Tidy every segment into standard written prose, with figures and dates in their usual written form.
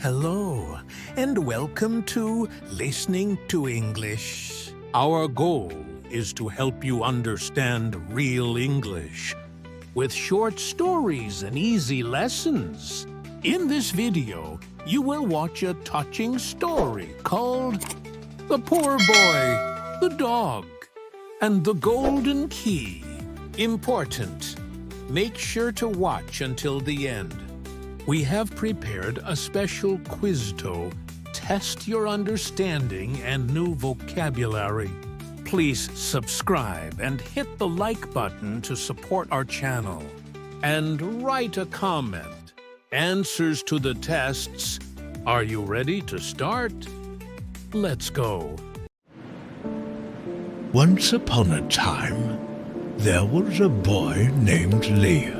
Hello, and welcome to Listening to English. Our goal is to help you understand real English with short stories and easy lessons. In this video, you will watch a touching story called The Poor Boy, the Dog, and the Golden Key. Important. Make sure to watch until the end. We have prepared a special quiz to test your understanding and new vocabulary. Please subscribe and hit the like button to support our channel. And write a comment. Answers to the tests. Are you ready to start? Let's go. Once upon a time, there was a boy named Leo.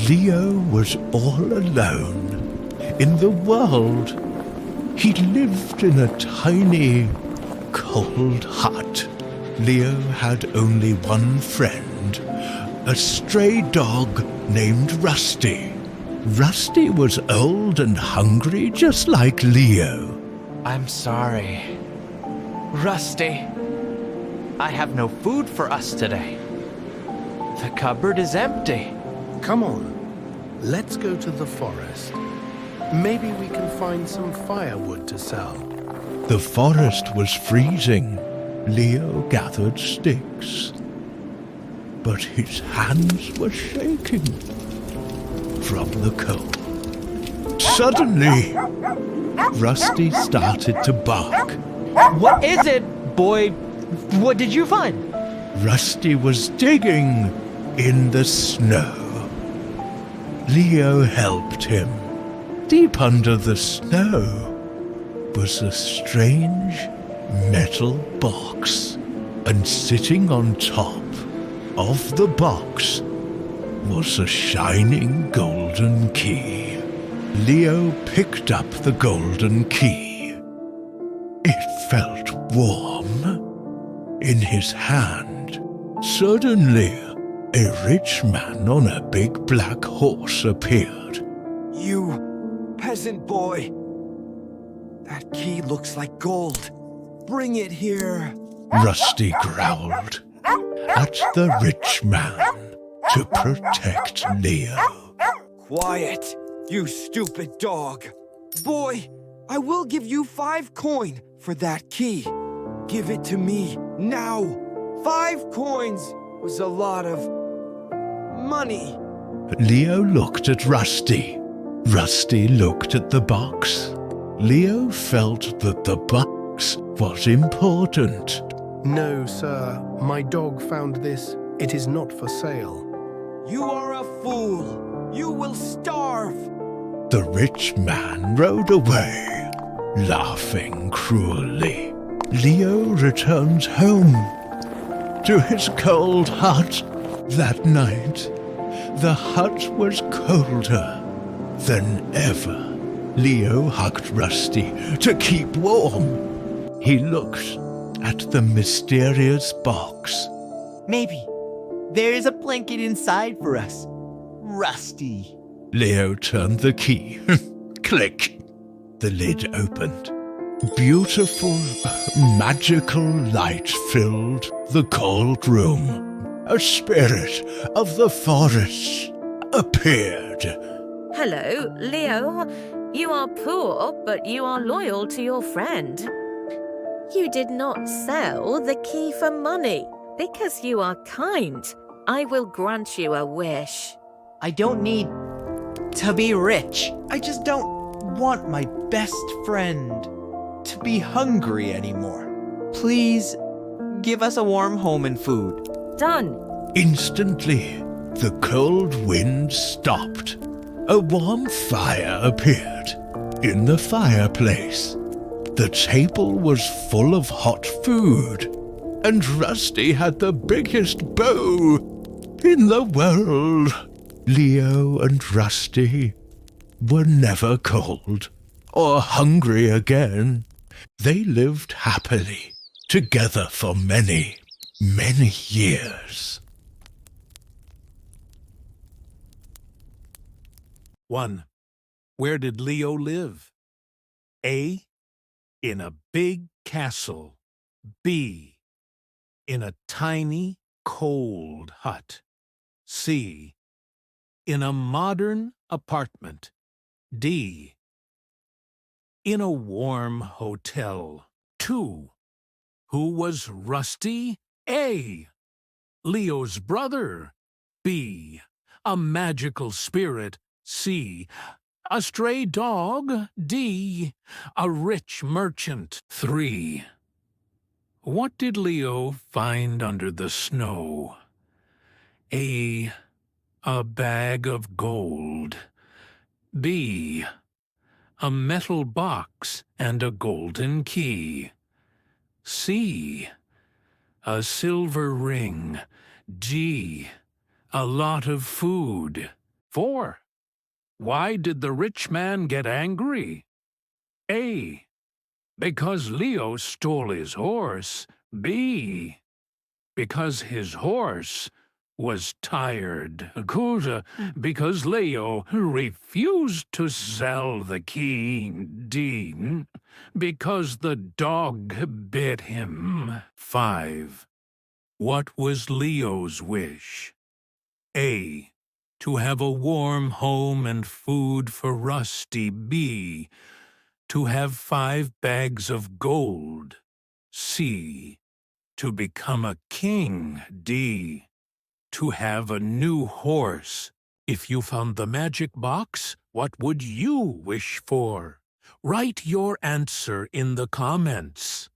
Leo was all alone in the world. He lived in a tiny, cold hut. Leo had only one friend, a stray dog named Rusty. Rusty was old and hungry just like Leo. I'm sorry. Rusty, I have no food for us today. The cupboard is empty. Come on, let's go to the forest. Maybe we can find some firewood to sell. The forest was freezing. Leo gathered sticks, but his hands were shaking from the cold. Suddenly, Rusty started to bark. What is it, boy? What did you find? Rusty was digging in the snow. Leo helped him. Deep under the snow was a strange metal box, and sitting on top of the box was a shining golden key. Leo picked up the golden key. It felt warm in his hand. Suddenly, a rich man on a big black horse appeared. You peasant boy! That key looks like gold. Bring it here. Rusty growled at the rich man to protect Leo. Quiet, you stupid dog. Boy, I will give you 5 coin for that key. Give it to me now. 5 coins was a lot of money. Leo looked at Rusty. Rusty looked at the box. Leo felt that the box was important. No, sir, my dog found this. It is not for sale. You are a fool. You will starve. The rich man rode away, laughing cruelly. Leo returned home to his cold hut. That night, the hut was colder than ever. Leo hugged Rusty to keep warm. He looked at the mysterious box. Maybe there is a blanket inside for us, Rusty. Leo turned the key. Click. The lid opened. Beautiful, magical light filled the cold room. A spirit of the forest appeared. Hello, Leo. You are poor, but you are loyal to your friend. You did not sell the key for money. Because you are kind, I will grant you a wish. I don't need to be rich. I just don't want my best friend to be hungry anymore. Please give us a warm home and food. Done. Instantly, the cold wind stopped. A warm fire appeared in the fireplace. The table was full of hot food, and Rusty had the biggest bow in the world. Leo and Rusty were never cold or hungry again. They lived happily together for many, many years. 1. Where did Leo live? A. In a big castle. B. In a tiny, cold hut. C. In a modern apartment. D. In a warm hotel. 2. Who was Rusty? A. Leo's brother. B. A magical spirit. C. A stray dog. D. A rich merchant. 3. What did Leo find under the snow? A. A bag of gold. B. A metal box and a golden key. C. A silver ring. D. A lot of food. 4. Why did the rich man get angry? A. Because Leo stole his horse. B. Because his horse was tired. Because Leo refused to sell the key. D. Because the dog bit him. 5. What was Leo's wish? A. To have a warm home and food for Rusty. B. To have 5 bags of gold. C. To become a king. D. To have a new horse. If you found the magic box, what would you wish for? Write your answer in the comments.